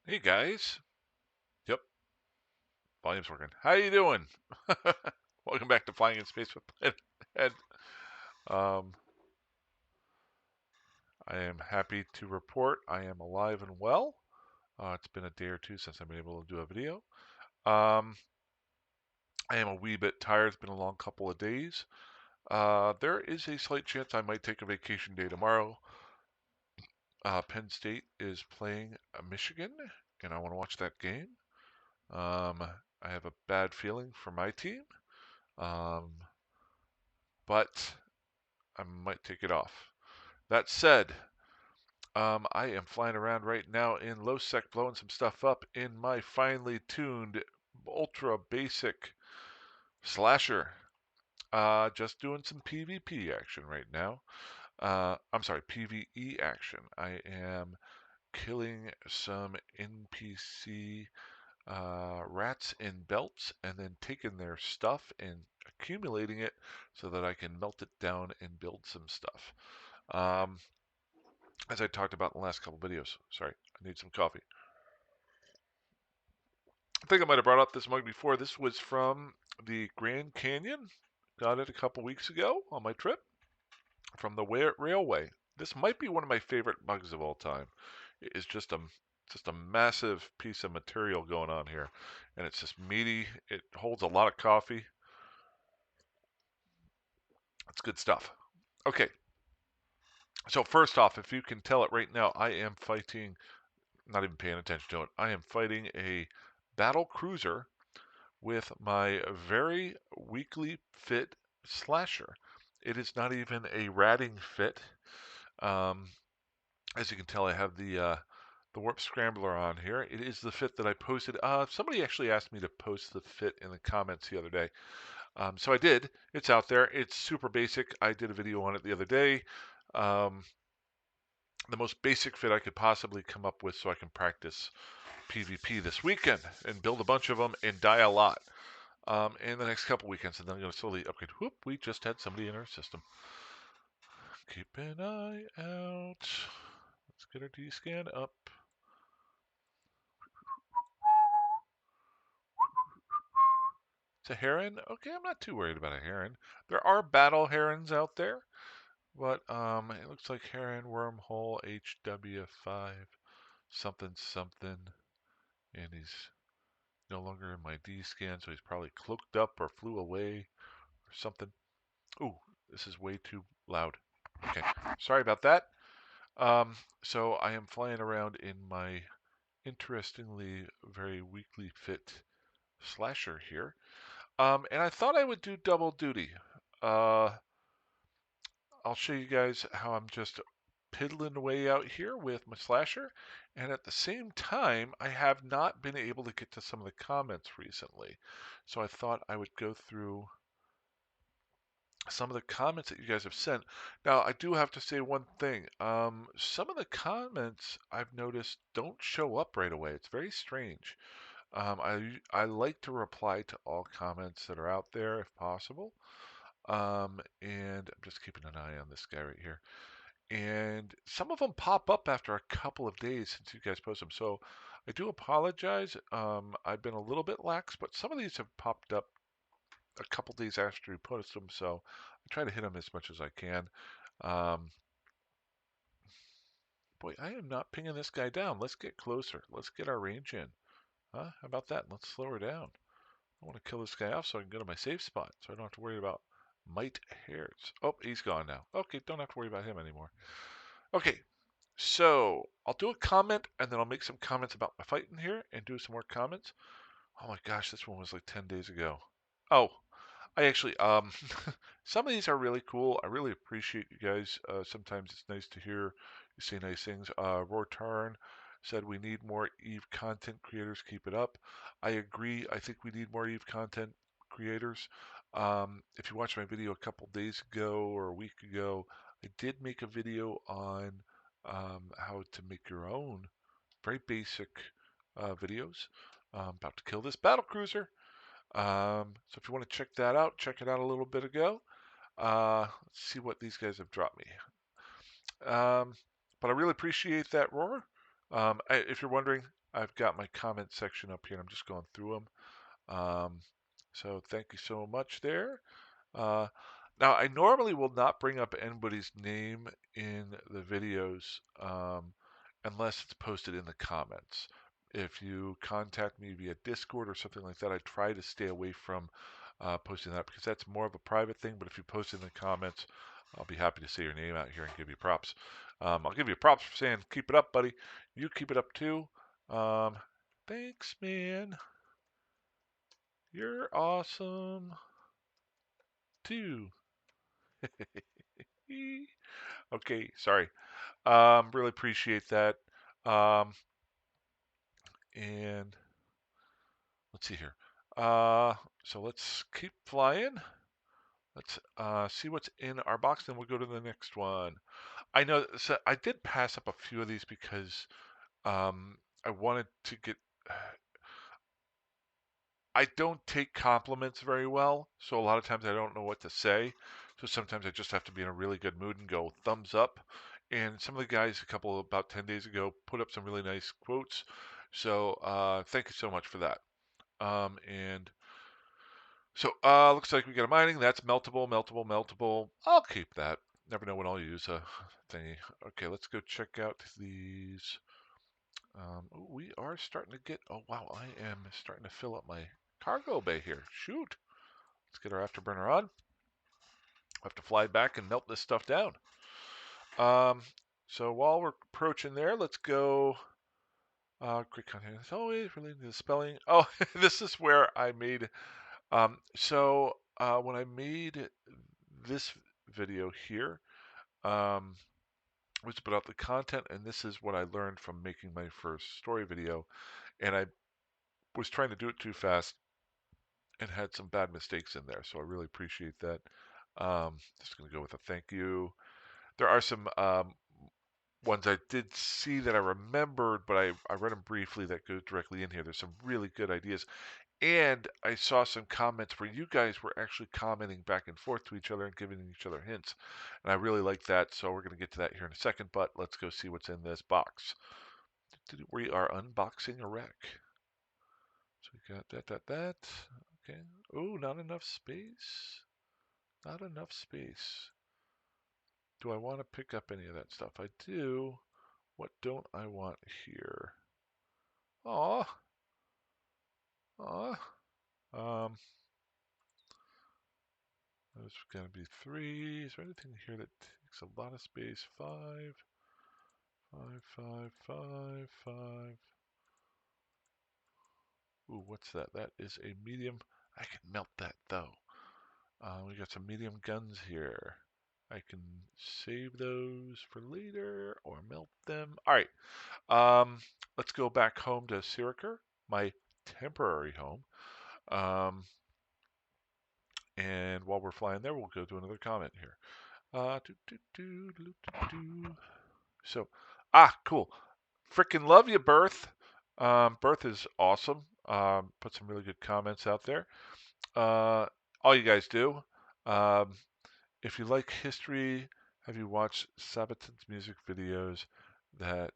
Hey guys. Yep, volume's working. How you doing? Welcome back to Flying in Space with Planet Ed. Um, I am happy to report I am alive and well. It's been a day or two since I've been able to do a video. Um, I am a wee bit tired. It's been a long couple of days. There is a slight chance I might take a vacation day tomorrow. Penn State is playing Michigan, and I want to watch that game. Um, I have a bad feeling for my team. Um, but I might take it off. That said, I am flying around right now in low sec, blowing some stuff up in my finely tuned ultra basic slasher. Just doing some PvP action right now. I'm sorry, PvE action. I am killing some NPC rats in belts and then taking their stuff and accumulating it so that I can melt it down and build some stuff. Um, as I talked about in the last couple videos. Sorry, I need some coffee. I think I might have brought up this mug before. This was from the Grand Canyon. Got it a couple weeks ago on my trip from the railway. This might be one of my favorite mugs of all time. It is just a massive piece of material going on here, and it's just meaty. It holds a lot of coffee. It's good stuff. Okay, so first off, if you can tell it right now, I am fighting. Not even paying attention to it. I am fighting a battle cruiser with my very weakly fit slasher. It is not even a ratting fit. Um, as you can tell, I have the warp scrambler on here. It is the fit that I posted. Somebody actually asked me to post the fit in the comments the other day. So I did. It's out there. It's super basic. I did a video on it the other day. Um, the most basic fit I could possibly come up with so I can practice PvP this weekend and build a bunch of them and die a lot. In the next couple weekends, and then I'm going to slowly upgrade. Whoop, we just had somebody in our system. Keep an eye out. Let's get our D-scan up. It's a heron. Okay, I'm not too worried about a heron. There are battle herons out there, but it looks like heron wormhole HW5 something something, and he's no longer in my D-scan, so he's probably cloaked up or flew away or something. Ooh, this is way too loud. Okay, sorry about that. So I am flying around in my interestingly very weakly fit slasher here. And I thought I would do double duty. Uh, I'll show you guys how I'm just piddling away out here with my slasher. And at the same time, I have not been able to get to some of the comments recently. So I thought I would go through some of the comments that you guys have sent. Now, I do have to say one thing. Some of the comments I've noticed don't show up right away. It's very strange. I like to reply to all comments that are out there if possible. And I'm just keeping an eye on this guy right here. And some of them pop up after a couple of days since you guys post them. So I do apologize. I've been a little bit lax, but some of these have popped up a couple days after you post them, so I try to hit them as much as I can. Um, boy, I am not pinging this guy down. Let's get closer. Let's get our range in. Huh? How about that? Let's slow her down. I want to kill this guy off so I can go to my safe spot, so I don't have to worry about mite hairs. Oh, he's gone now. Okay, don't have to worry about him anymore. Okay, so I'll do a comment, and then I'll make some comments about my fight in here, and do some more comments. Oh my gosh, this one was like 10 days ago. Oh, I actually, some of these are really cool. I really appreciate you guys. Sometimes it's nice to hear you say nice things. Rotarn said we need more Eve content creators. Keep it up. I agree. I think we need more Eve content creators. If you watched my video a couple days ago or a week ago, I did make a video on how to make your own very basic videos. About to kill this battle cruiser. So if you want to check it out a little bit ago. Let's see what these guys have dropped me. Um, but I really appreciate that roar. If you're wondering, I've got my comment section up here, and I'm just going through them. So thank you so much there. Uh, Now, I normally will not bring up anybody's name in the videos unless it's posted in the comments. If you contact me via Discord or something like that, I try to stay away from posting that because that's more of a private thing. But if you post in the comments, I'll be happy to say your name out here and give you props. I'll give you props for saying, keep it up, buddy. You keep it up too. Um, Thanks, man. You're awesome too. Okay, sorry. Really appreciate that. Um, and let's see here. So let's keep flying. Let's see what's in our box, then we'll go to the next one. I know, so I did pass up a few of these because I wanted to get. I don't take compliments very well, so a lot of times I don't know what to say. So sometimes I just have to be in a really good mood and go thumbs up. And some of the guys, about 10 days ago, put up some really nice quotes. So thank you so much for that. And so looks like we got a mining. That's meltable, meltable, meltable. I'll keep that. Never know when I'll use a thingy. Okay, let's go check out these. We are starting to get. Oh wow, I am starting to fill up my cargo bay here. Shoot. Let's get our afterburner on. We'll have to fly back and melt this stuff down. Um, so while we're approaching there, let's go. Quick content is always related to the spelling. Oh, this is where I made. When I made this video here, was about the content, and this is what I learned from making my first story video. And I was trying to do it too fast and had some bad mistakes in there, so I really appreciate that. Just going to go with a thank you. There are some ones I did see that I remembered, but I read them briefly that go directly in here. There's some really good ideas. And I saw some comments where you guys were actually commenting back and forth to each other and giving each other hints. And I really like that, so we're going to get to that here in a second, but let's go see what's in this box. We are unboxing a wreck. So we got that. Okay. Oh, not enough space. Not enough space. Do I want to pick up any of that stuff? I do. What don't I want here? Aw. Aw. There's going to be 3. Is there anything here that takes a lot of space? 5. 5, 5, 5, 5. Ooh, what's that? That is a medium. I can melt that though. We got some medium guns here. I can save those for later or melt them. All right. Let's go back home to Siriker, my temporary home. Um, and while we're flying there, we'll go to another comment here. So, cool. Frickin' love you, Birth. Birth is awesome. Put some really good comments out there. All you guys do. Um, if you like history, have you watched Sabaton's music videos? That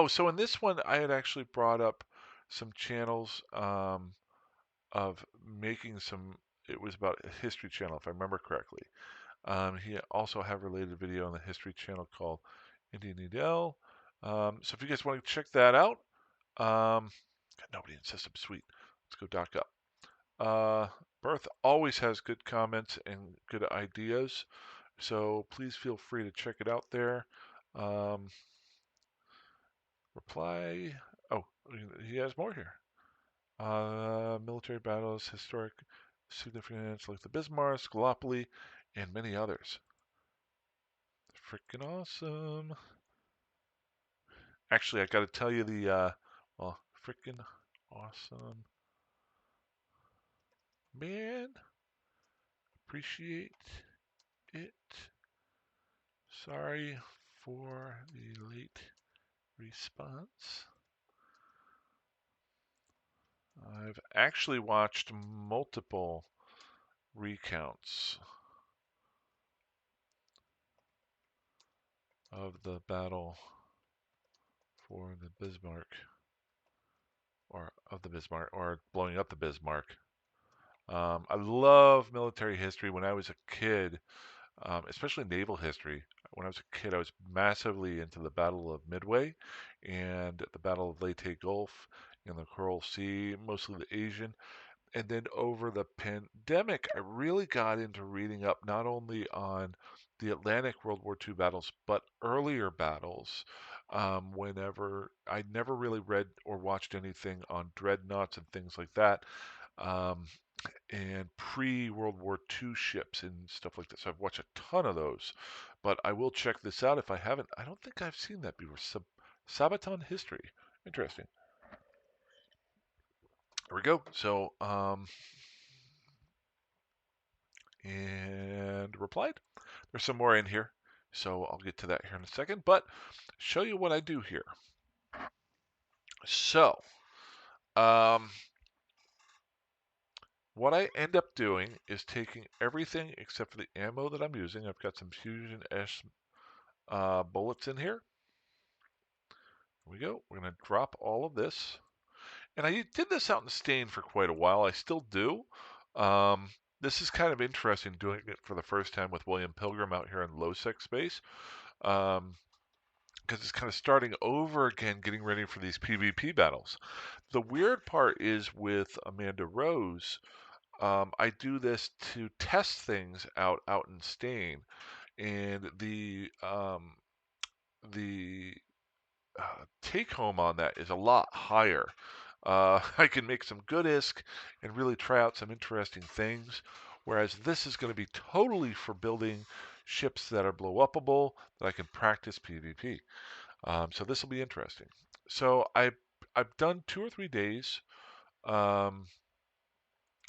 so in this one, I had actually brought up some channels of making some. It was about a history channel, if I remember correctly. He also have a related video on the History Channel called Indian Needle. So if you guys want to check that out, got nobody in system. Sweet. Let's go dock up. Birth always has good comments and good ideas, so please feel free to check it out there. Reply. Oh, he has more here. Military battles, historic significance like the Bismarck, Gallipoli, and many others. Freaking awesome. Actually, I got to tell you freaking awesome. Man, appreciate it. Sorry for the late response. I've actually watched multiple recounts of the battle for the Bismarck. or of the Bismarck, or blowing up the Bismarck. I love military history. When I was a kid, especially naval history. When I was a kid, I was massively into the Battle of Midway and the Battle of Leyte Gulf and the Coral Sea, mostly the Asian. And then over the pandemic, I really got into reading up not only on the Atlantic World War II battles, but earlier battles. Whenever I never really read or watched anything on dreadnoughts and things like that. Um, and pre-World War II ships and stuff like this. I've watched a ton of those, but I will check this out if I haven't. I don't think I've seen that before. Sabaton history. Interesting. There we go. So, and replied. There's some more in here, so I'll get to that here in a second. But show you what I do here. So, um, what I end up doing is taking everything except for the ammo that I'm using. I've got some Fusion S bullets in here. Here we go. We're going to drop all of this. And I did this out in Stain for quite a while. I still do. Um, this is kind of interesting doing it for the first time with William Pilgrim out here in low-sec space. Because it's kind of starting over again, getting ready for these PvP battles. The weird part is with Amanda Rose, I do this to test things out in Stain, and the take home on that is a lot higher. I can make some good ISK and really try out some interesting things, whereas this is going to be totally for building ships that are blow upable that I can practice PvP. So this will be interesting. So I've done 2 or 3 days um,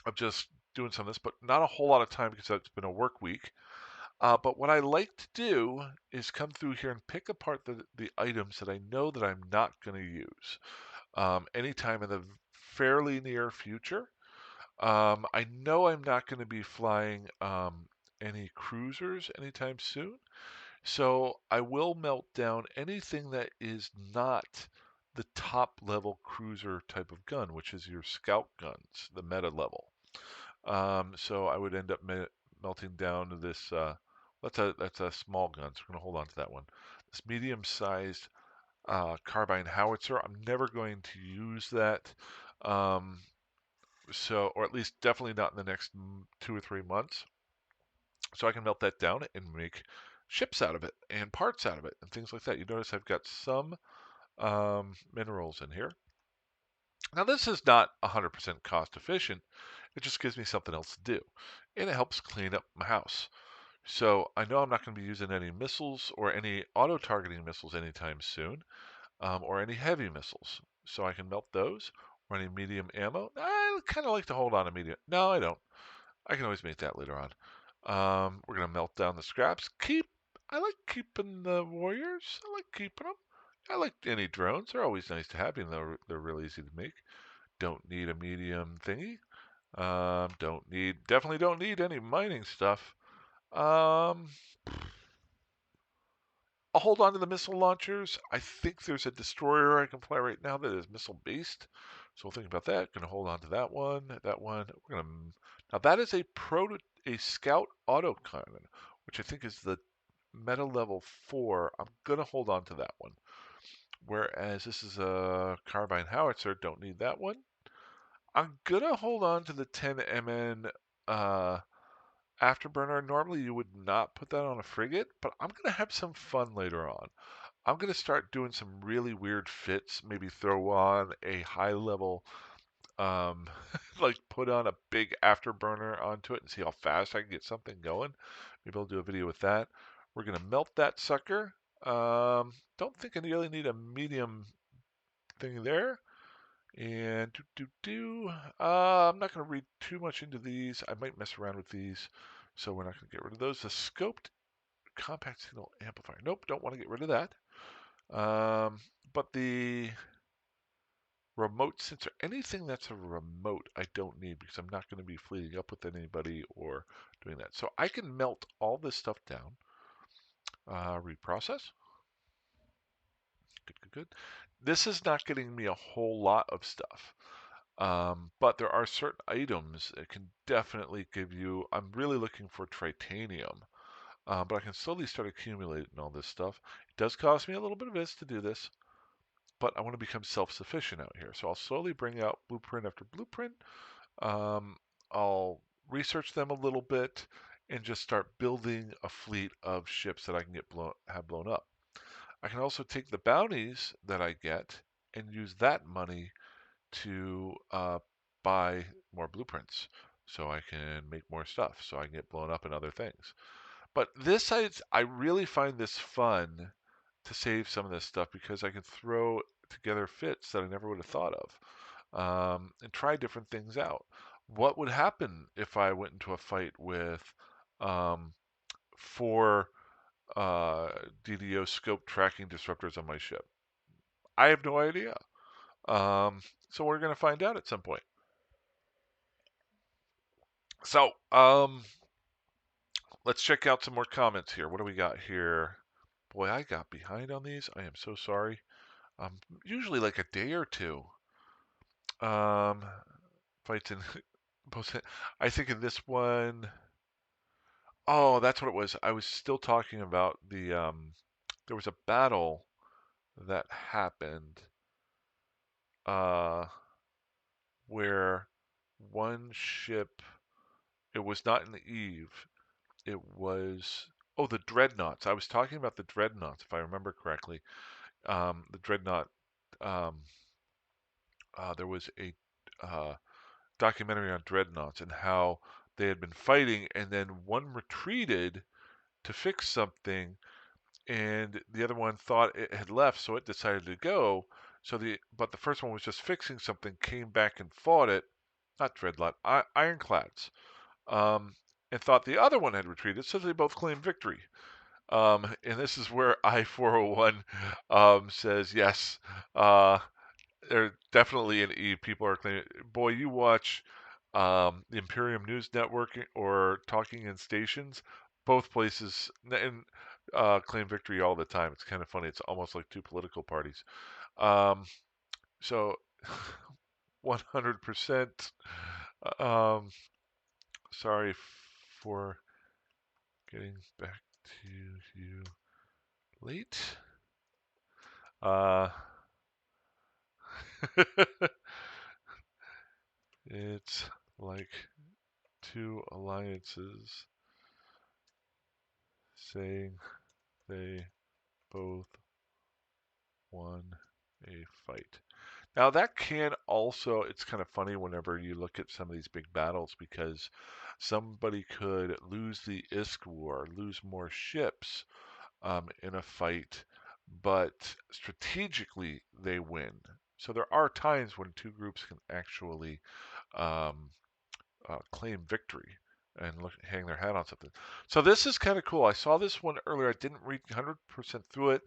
of just doing some of this, but not a whole lot of time because it's been a work week. But what I like to do is come through here and pick apart the items that I know that I'm not going to use anytime in the fairly near future. I know I'm not going to be flying any cruisers anytime soon, so I will melt down anything that is not the top level cruiser type of gun, which is your scout guns, the meta level. So I would end up melting down this. That's a small gun, so we're gonna hold on to that one. This medium-sized carbine howitzer. I'm never going to use that. Um, or at least definitely not in the next 2 or 3 months. So I can melt that down and make ships out of it and parts out of it and things like that. You notice I've got some minerals in here. Now this is not 100% cost efficient. It just gives me something else to do. And it helps clean up my house. So I know I'm not going to be using any missiles or any auto-targeting missiles anytime soon, or any heavy missiles. So I can melt those, or any medium ammo. I kind of like to hold on to medium. No, I don't. I can always make that later on. We're going to melt down the scraps. I like keeping the warriors. I like keeping them. I like any drones. They're always nice to have, even though they're really easy to make. Don't need a medium thingy. Definitely don't need any mining stuff. Um, I'll hold on to the missile launchers. I think there's a destroyer I can fly right now that is missile based. So we'll think about that. Gonna hold on to that one. That one. We're gonna now that is a scout autocannon, which I think is the meta level 4. I'm gonna hold on to that one. Whereas this is a carbine howitzer, don't need that one. I'm gonna hold on to the 10 MN afterburner. Normally you would not put that on a frigate, but I'm gonna have some fun later on. I'm gonna start doing some really weird fits. Maybe throw on a high level, um, like put on a big afterburner onto it and see how fast I can get something going. Maybe I'll do a video with that. We're gonna melt that sucker. Don't think I really need a medium thing there. And I'm not going to read too much into these. I might mess around with these, so we're not going to get rid of those. The scoped compact signal amplifier. Nope, don't want to get rid of that. But the remote sensor, anything that's a remote, I don't need because I'm not going to be fleeting up with anybody or doing that. So I can melt all this stuff down, reprocess. Good, good, good. This is not getting me a whole lot of stuff. But there are certain items that can definitely give you. I'm really looking for titanium, but I can slowly start accumulating all this stuff. It does cost me a little bit of this to do this, but I want to become self-sufficient out here. So I'll slowly bring out blueprint after blueprint. Um, I'll research them a little bit and just start building a fleet of ships that I can have blown up. I can also take the bounties that I get and use that money to buy more blueprints so I can make more stuff so I can get blown up in other things. But I really find this fun to save some of this stuff because I can throw together fits that I never would have thought of, and try different things out. What would happen if I went into a fight with um, 4 DDO scope tracking disruptors on my ship? I have no idea. Um, so we're going to find out at some point. So, let's check out some more comments here. What do we got here? Boy, I got behind on these. I am so sorry. Usually like a day or two. Um, fights in I think in this one, oh, that's what it was. I was still talking about there was a battle that happened, uh, where one ship, it was not in the Eve, it was, oh, the Dreadnoughts. I was talking about the Dreadnoughts, if I remember correctly. The Dreadnought, um, there was a documentary on Dreadnoughts and how they had been fighting, and then one retreated to fix something, and the other one thought it had left, so it decided to go. But the first one was just fixing something, came back and fought it, not Dreadnought, Ironclads, um, and thought the other one had retreated, so they both claimed victory. And this is where I-401 says yes. They're definitely in E. People are claiming, boy, you watch the Imperium News Network or Talking in Stations, both places, and claim victory all the time. It's kind of funny. It's almost like two political parties. Um, so 100%. Um, sorry for getting back to you late. Uh, it's like two alliances saying they both won a fight. Now that can also, it's kind of funny whenever you look at some of these big battles because somebody could lose the Isk War, lose more ships in a fight, but strategically they win. So there are times when two groups can actually um, claim victory and hang their hat on something. So this is kind of cool. I saw this one earlier. I didn't read 100% through it,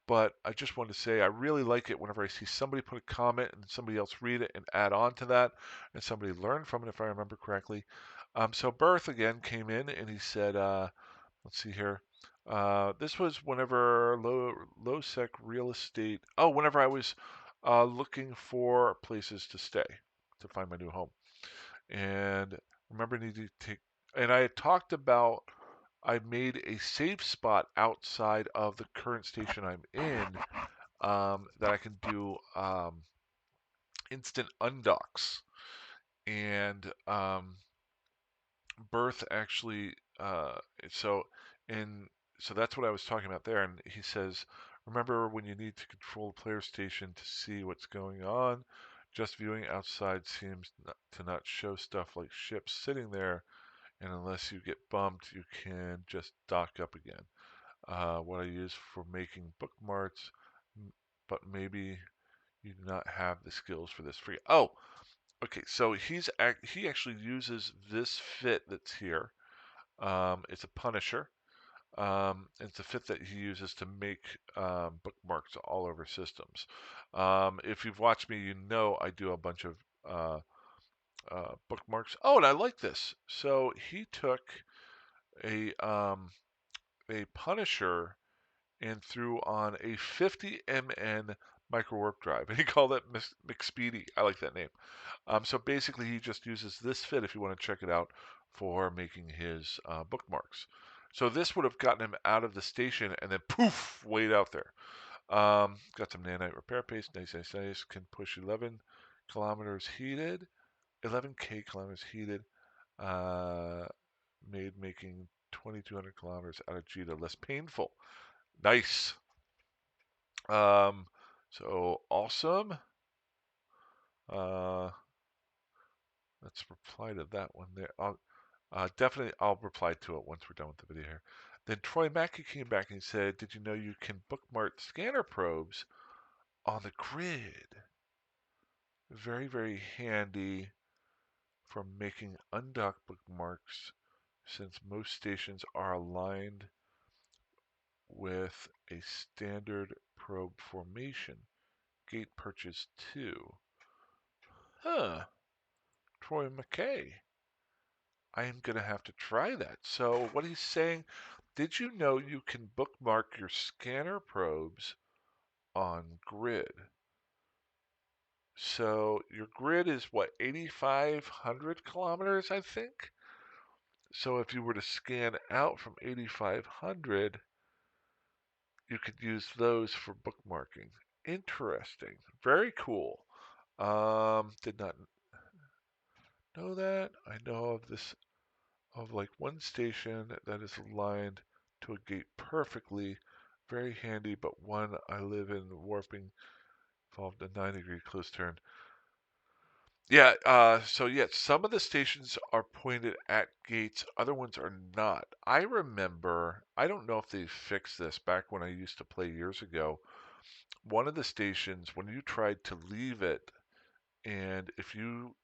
but I just wanted to say I really like it whenever I see somebody put a comment and somebody else read it and add on to that, and somebody learn from it, if I remember correctly. So Berth again came in and he said, let's see here. This was whenever low sec real estate. Oh, whenever I was looking for places to stay to find my new home, and remember needing to take. And I had talked about I made a safe spot outside of the current station I'm in, that I can do instant undocks, and Berth actually so in so that's what I was talking about there, and he says, remember when you need to control the player station to see what's going on, just viewing outside seems to not show stuff like ships sitting there, and unless you get bumped you can just dock up again. What I use for making bookmarks, but maybe you do not have the skills for this free. Oh, okay, so he actually uses this fit that's here. It's a Punisher. It's a fit that he uses to make bookmarks all over systems. If you've watched me, you know I do a bunch of bookmarks. Oh, and I like this. So he took a Punisher and threw on a 50 MN micro warp drive, and he called it McSpeedy. I like that name. So basically, he just uses this fit, if you want to check it out, for making his bookmarks. So this would have gotten him out of the station, and then poof, way out there. Got some nanite repair paste. Nice, nice, nice. Can push 11 kilometers heated. 11K kilometers heated. Uh, made making 2,200 kilometers out of Jita less painful. Nice. So awesome. Uh, let's reply to that one there. Definitely, I'll reply to it once we're done with the video here. Then Troy Mackey came back and he said, "Did you know you can bookmark scanner probes on the grid? Very, very handy for making undocked bookmarks since most stations are aligned with a standard probe formation. Gate purchase 2. Huh. Troy McKay. I am going to have to try that. So what he's saying, did you know you can bookmark your scanner probes on grid? So your grid is what, 8,500 kilometers, I think? So if you were to scan out from 8,500, you could use those for bookmarking. Interesting. Very cool. Did not know that. I know of this, of like one station that is aligned to a gate perfectly. Very handy, but one I live in, warping involved a 9-degree close turn. Yeah, so yeah, some of the stations are pointed at gates, other ones are not. I remember, I don't know if they fixed this back when I used to play years ago. One of the stations, when you tried to leave it, and if you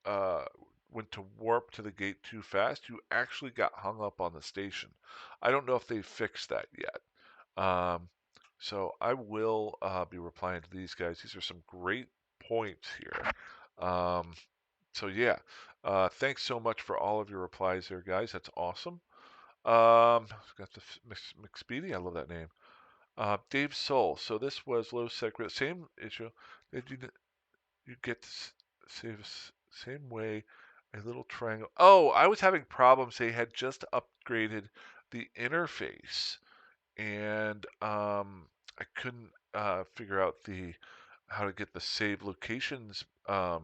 uh, went to warp to the gate too fast, you actually got hung up on the station. I don't know if they fixed that yet. Um, so I will be replying to these guys. These are some great points here. Um, so yeah, thanks so much for all of your replies there, guys. That's awesome. Got the McSpeedy. I love that name. Dave Soul. So this was low sec. Same issue. Did you get to save same way a little triangle? Oh, I was having problems. They had just upgraded the interface, and I couldn't figure out the how to get the save locations. I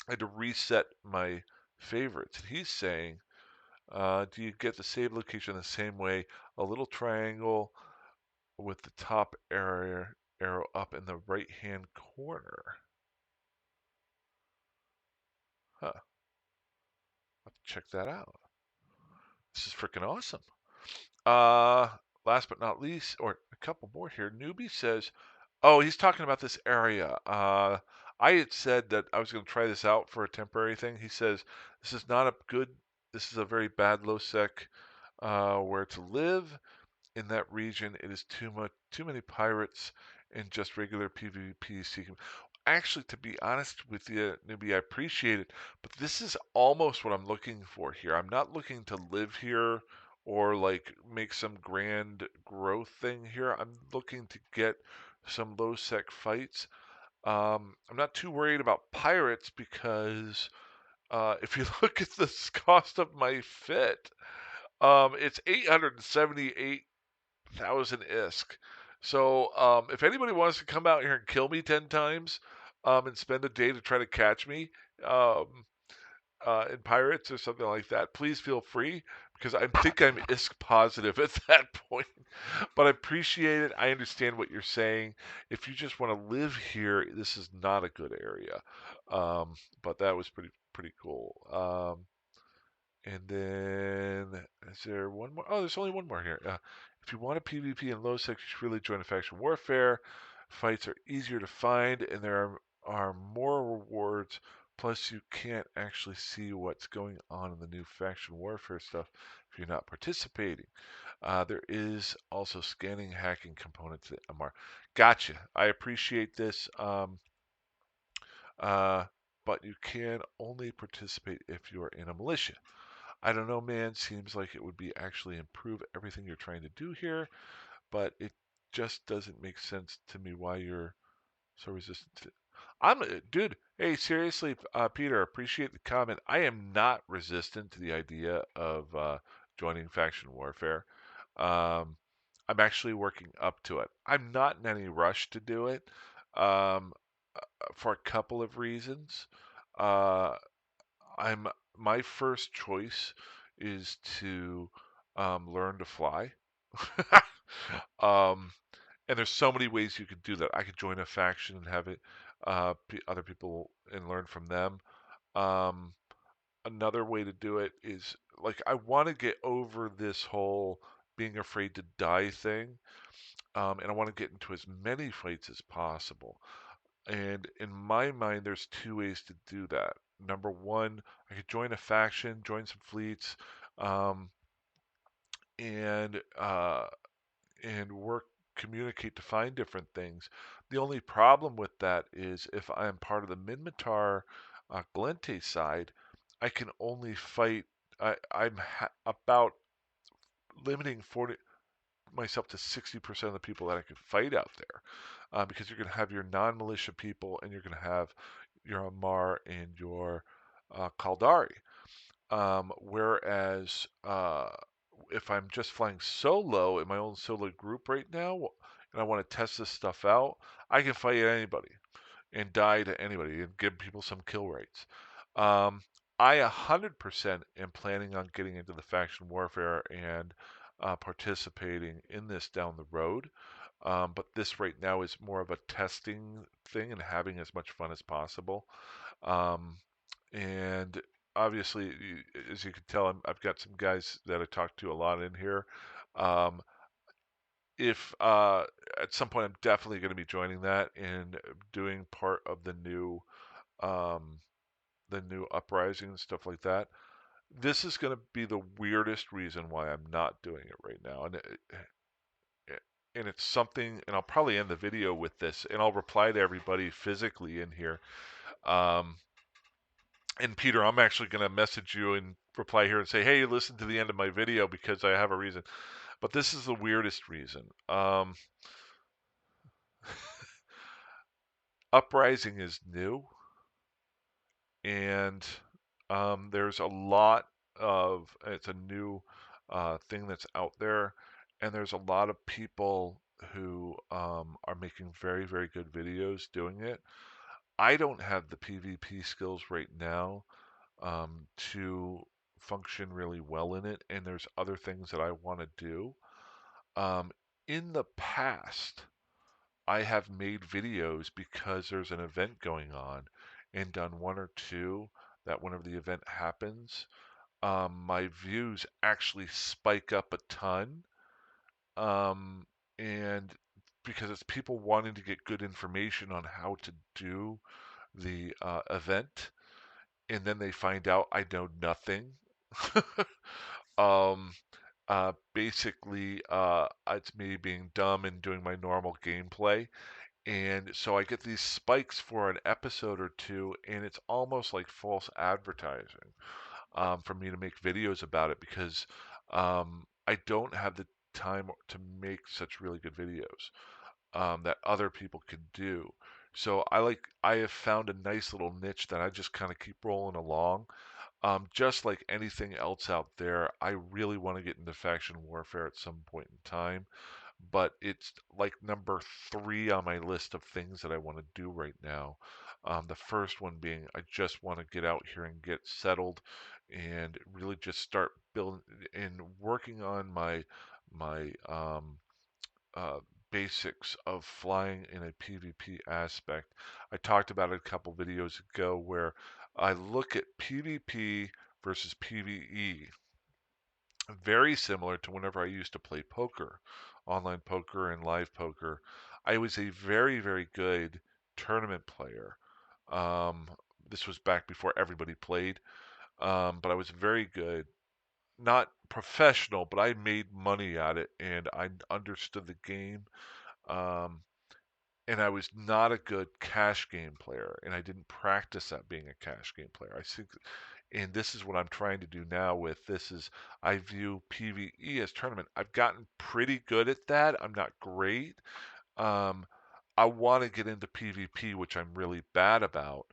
had to reset my favorites. And he's saying, do you get the save location the same way? A little triangle with the top arrow up in the right hand corner. Huh. I'll have to check that out. This is freaking awesome. Uh, Last but not least, or a couple more here. Newbie says, oh, he's talking about this area. I had said that I was going to try this out for a temporary thing. He says, this is not a good, this is a very bad low sec where to live. In that region, it is too many pirates and just regular PvP seeking. Actually, to be honest with you, Newbie, I appreciate it, but this is almost what I'm looking for here. I'm not looking to live here or like make some grand growth thing here. I'm looking to get some low sec fights. I'm not too worried about pirates because if you look at the cost of my fit, it's 878,000 ISK. So if anybody wants to come out here and kill me 10 times and spend a day to try to catch me um, in Pirates or something like that, please feel free because I think I'm ISK positive at that point. But I appreciate it. I understand what you're saying. If you just want to live here, this is not a good area. But that was pretty cool. And then, is there one more? Oh, there's only one more here. If you want a PvP in low sec, you should really join a faction warfare. Fights are easier to find, and there are more rewards. Plus, you can't actually see what's going on in the new faction warfare stuff if you're not participating. There is also scanning hacking components at MR. Gotcha. I appreciate this. Uh, but you can only participate if you are in a militia. I don't know, man. Seems like it would be actually improve everything you're trying to do here. but it just doesn't make sense to me why you're so resistant to. Dude. Hey, seriously, Peter, appreciate the comment. I am not resistant to the idea of joining faction warfare. Um, I'm actually working up to it. I'm not in any rush to do it um, for a couple of reasons. Uh, I'm my first choice is to learn to fly. um, and there's so many ways you could do that. I could join a faction and have it other people and learn from them. Um, Another way to do it is like I want to get over this whole being afraid to die thing, and I want to get into as many fights as possible. And in my mind, there's two ways to do that. Number one, I could join a faction, join some fleets, um, and work communicate to find different things. The only problem with that is if I am part of the Minmatar Gallente side, I can only fight. About limiting 40 myself to 60% of the people that I could fight out there, because you're going to have your non-militia people and you're going to have your Amar and your Caldari. Whereas if I'm just flying solo in my own solo group right now and I want to test this stuff out, I can fight anybody and die to anybody and give people some kill rates. Um, I 100% am planning on getting into the faction warfare and participating in this down the road. But this right now is more of a testing thing and having as much fun as possible. Um, and obviously, as you can tell, I've got some guys that I talk to a lot in here. Um, if At some point I'm definitely going to be joining that and doing part of um, the new uprising and stuff like that. This is going to be the weirdest reason why I'm not doing it right now, and it's something. And I'll probably end the video with this, and I'll reply to everybody physically in here. Um, and Peter, I'm actually going to message you and reply here and say, hey, listen to the end of my video because I have a reason. But this is the weirdest reason. Uprising is new, and there's a lot of it's a new thing that's out there, and there's a lot of people who are making very, very good videos doing it. I don't have the PvP skills right now to function really well in it, and there's other things that I want to do. Um, in the past, I have made videos because there's an event going on and done one or two that whenever the event happens, my views actually spike up a ton. Um, and because it's people wanting to get good information on how to do the event, and then they find out I know nothing. um, Basically, it's me being dumb and doing my normal gameplay. And so I get these spikes for an episode or two, and it's almost like false advertising for me to make videos about it because I don't have the time to make such really good videos that other people can do. So I have found a nice little niche that I just kind of keep rolling along. Just like anything else out there, I really want to get into faction warfare at some point in time, but it's like number three on my list of things that I want to do right now. The first one being I just want to get out here and get settled and really just start building and working on my uh, basics of flying in a PvP aspect. I talked about it a couple videos ago where I look at PvP versus PvE very similar to whenever I used to play poker, online poker and live poker. I was a very, very good tournament player. Um, this was back before everybody played, but I was very good. Not professional, but I made money at it and I understood the game. Um, and I was not a good cash game player, and I didn't practice at being a cash game player. I think And this is what I'm trying to do now with this is I view PvE as tournament. I've gotten pretty good at that. I'm not great. Um, I want to get into PvP, which I'm really bad about.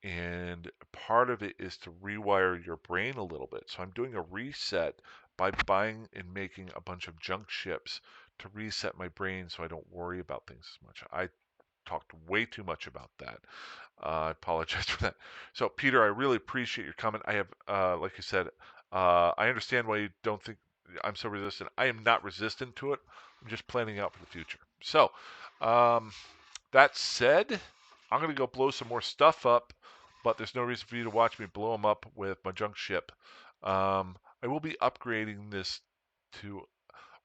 And part of it is to rewire your brain a little bit. So I'm doing a reset by buying and making a bunch of junk ships to reset my brain so I don't worry about things as much. I talked way too much about that. I apologize for that. So, Peter, I really appreciate your comment. I have, like I said, I understand why you don't think I'm so resistant. I am not resistant to it. I'm just planning out for the future. So, um, that said, I'm going to go blow some more stuff up, but there's no reason for you to watch me blow them up with my junk ship. I will be upgrading this to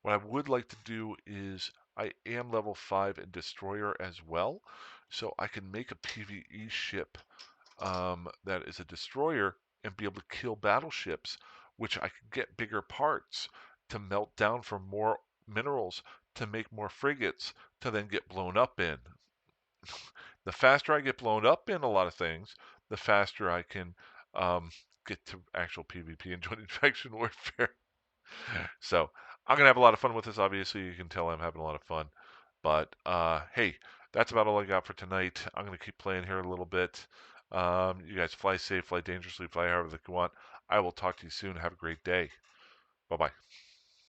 what I would like to do is I am level 5 in Destroyer as well, so I can make a PvE ship that is a destroyer and be able to kill battleships, which I can get bigger parts to melt down for more minerals to make more frigates to then get blown up in. The faster I get blown up in a lot of things, the faster I can um, get to actual PvP and join faction warfare. So I'm gonna have a lot of fun with this. Obviously, you can tell I'm having a lot of fun. But hey, that's about all I got for tonight. I'm gonna keep playing here a little bit. You guys fly safe, fly dangerously, fly however you want. I will talk to you soon. Have a great day. Bye bye.